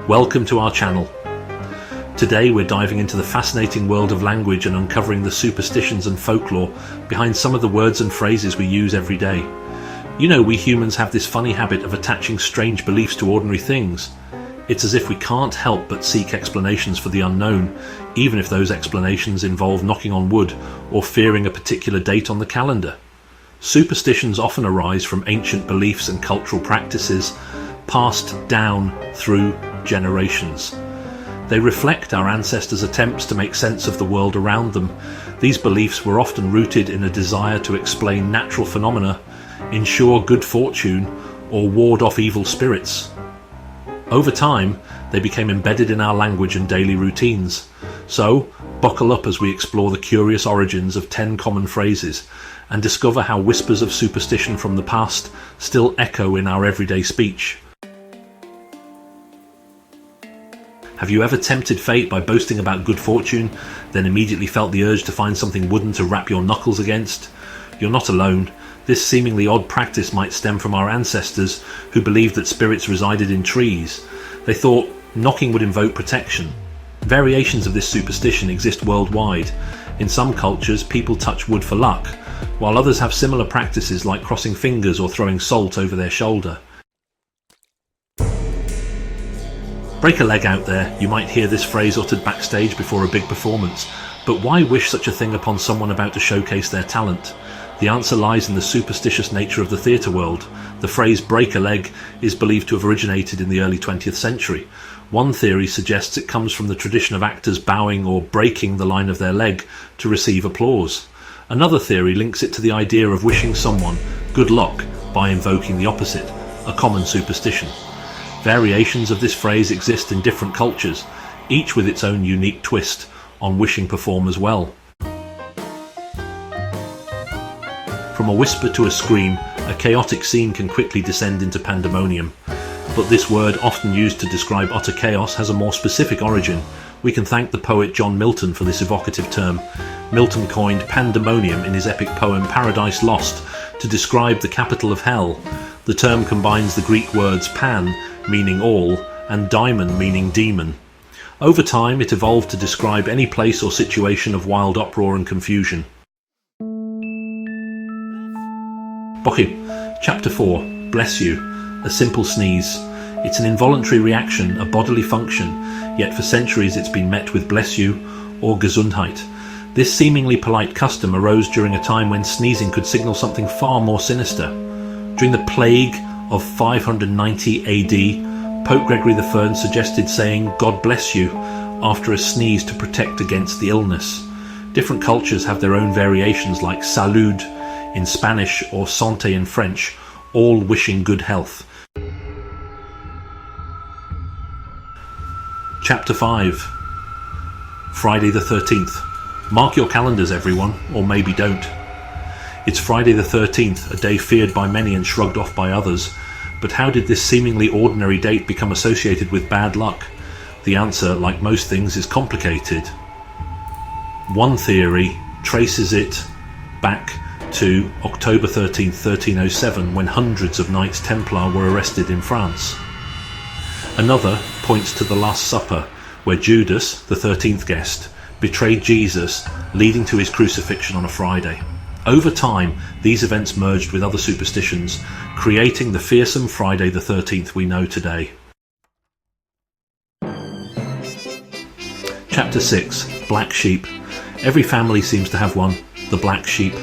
Welcome to our channel. Today we're diving into the fascinating world of language and uncovering the superstitions and folklore behind some of the words and phrases we use every day. You know, we humans have this funny habit of attaching strange beliefs to ordinary things. It's as if we can't help but seek explanations for the unknown, even if those explanations involve knocking on wood or fearing a particular date on the calendar. Superstitions often arise from ancient beliefs and cultural practices passed down through generations. They reflect our ancestors' attempts to make sense of the world around them. These beliefs were often rooted in a desire to explain natural phenomena, ensure good fortune, or ward off evil spirits. Over time, they became embedded in our language and daily routines. So, buckle up as we explore the curious origins of 10 common phrases and discover how whispers of superstition from the past still echo in our everyday speech. Have you ever tempted fate by boasting about good fortune, then immediately felt the urge to find something wooden to rap your knuckles against? You're not alone. This seemingly odd practice might stem from our ancestors, who believed that spirits resided in trees. They thought knocking would invoke protection. Variations of this superstition exist worldwide. In some cultures, people touch wood for luck, while others have similar practices like crossing fingers or throwing salt over their shoulder. Break a leg out there. You might hear this phrase uttered backstage before a big performance, but why wish such a thing upon someone about to showcase their talent? The answer lies in the superstitious nature of the theatre world. The phrase break a leg is believed to have originated in the early 20th century. One theory suggests it comes from the tradition of actors bowing or breaking the line of their leg to receive applause. Another theory links it to the idea of wishing someone good luck by invoking the opposite, a common superstition. Variations of this phrase exist in different cultures, each with its own unique twist on wishing performers well. From a whisper to a scream, a chaotic scene can quickly descend into pandemonium. But this word, often used to describe utter chaos, has a more specific origin. We can thank the poet John Milton for this evocative term. Milton coined pandemonium in his epic poem Paradise Lost to describe the capital of hell. The term combines the Greek words pan, meaning all, and daimon, meaning demon. Over time, it evolved to describe any place or situation of wild uproar and confusion. Chapter 4. Bless you. A simple sneeze. It's an involuntary reaction, a bodily function, yet for centuries it's been met with bless you or Gesundheit. This seemingly polite custom arose during a time when sneezing could signal something far more sinister. During the plague of 590 AD, Pope Gregory I suggested saying God bless you after a sneeze to protect against the illness. Different cultures have their own variations like salud in Spanish or santé in French, all wishing good health. Chapter 5. Friday the 13th. Mark your calendars, everyone, or maybe don't. It's Friday the 13th, a day feared by many and shrugged off by others. But how did this seemingly ordinary date become associated with bad luck? The answer, like most things, is complicated. One theory traces it back to October 13th, 1307, when hundreds of Knights Templar were arrested in France. Another points to the Last Supper, where Judas, the 13th guest, betrayed Jesus, leading to his crucifixion on a Friday. Over time, these events merged with other superstitions, creating the fearsome Friday the 13th we know today. Chapter 6. Black sheep. Every family seems to have one, the black sheep.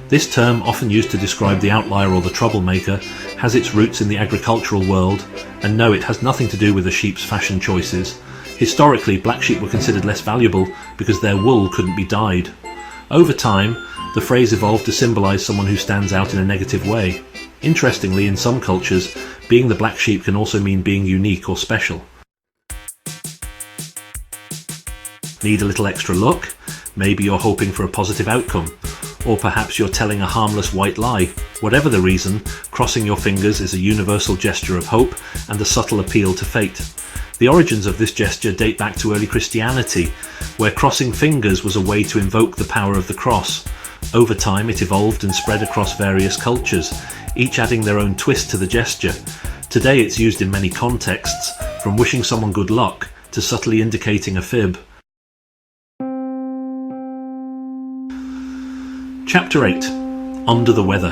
This term, often used to describe the outlier or the troublemaker, has its roots in the agricultural world, and no, it has nothing to do with the sheep's fashion choices. Historically, black sheep were considered less valuable because their wool couldn't be dyed. Over time, the phrase evolved to symbolize someone who stands out in a negative way. Interestingly, in some cultures, being the black sheep can also mean being unique or special. Need a little extra luck? Maybe you're hoping for a positive outcome. Or perhaps you're telling a harmless white lie. Whatever the reason, crossing your fingers is a universal gesture of hope and a subtle appeal to fate. The origins of this gesture date back to early Christianity, where crossing fingers was a way to invoke the power of the cross. Over time, it evolved and spread across various cultures, each adding their own twist to the gesture. Today it's used in many contexts, from wishing someone good luck to subtly indicating a fib. Chapter 8. Under the weather.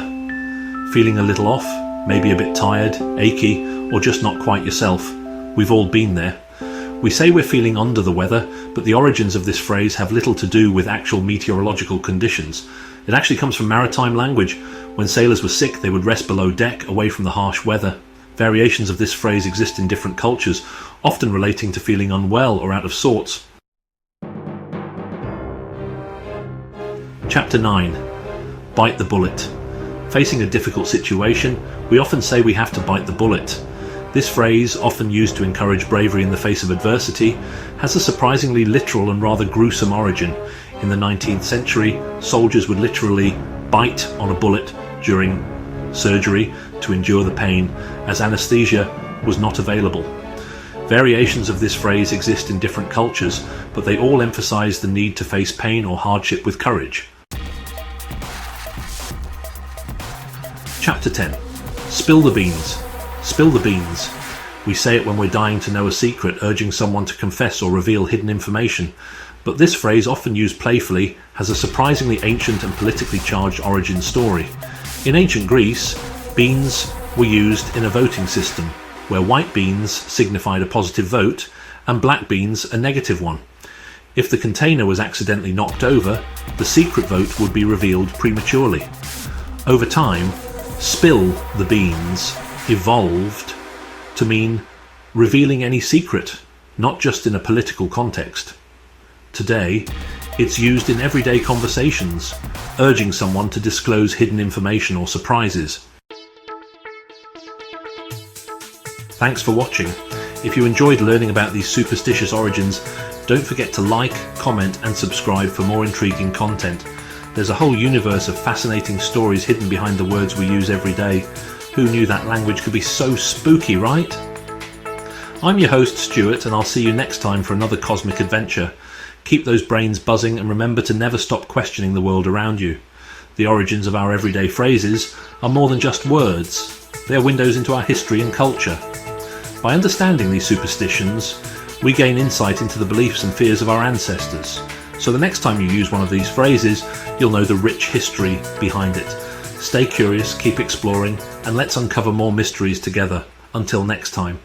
Feeling a little off, maybe a bit tired, achy, or just not quite yourself. We've all been there. We say we're feeling under the weather, but the origins of this phrase have little to do with actual meteorological conditions. It actually comes from maritime language. When sailors were sick, they would rest below deck, away from the harsh weather. Variations of this phrase exist in different cultures, often relating to feeling unwell or out of sorts. Chapter 9. Bite the bullet. Facing a difficult situation, we often say we have to bite the bullet. This phrase, often used to encourage bravery in the face of adversity, has a surprisingly literal and rather gruesome origin. In the 19th century, soldiers would literally bite on a bullet during surgery to endure the pain, as anaesthesia was not available. Variations of this phrase exist in different cultures, but they all emphasize the need to face pain or hardship with courage. Chapter 10. Spill the beans. Spill the beans. We say it when we're dying to know a secret, urging someone to confess or reveal hidden information. But this phrase, often used playfully, has a surprisingly ancient and politically charged origin story. In ancient Greece, beans were used in a voting system, where white beans signified a positive vote and black beans a negative one. If the container was accidentally knocked over, the secret vote would be revealed prematurely. Over time, spill the beans evolved to mean revealing any secret, not just in a political context. Today, it's used in everyday conversations, urging someone to disclose hidden information or surprises. Thanks for watching. If you enjoyed learning about these superstitious origins, don't forget to like, comment and subscribe for more intriguing content. There's a whole universe of fascinating stories hidden behind the words we use every day. Who knew that language could be so spooky, right? I'm your host, Stuart, and I'll see you next time for another cosmic adventure. Keep those brains buzzing and remember to never stop questioning the world around you. The origins of our everyday phrases are more than just words. They are windows into our history and culture. By understanding these superstitions, we gain insight into the beliefs and fears of our ancestors. So the next time you use one of these phrases, you'll know the rich history behind it. Stay curious, keep exploring, and let's uncover more mysteries together. Until next time.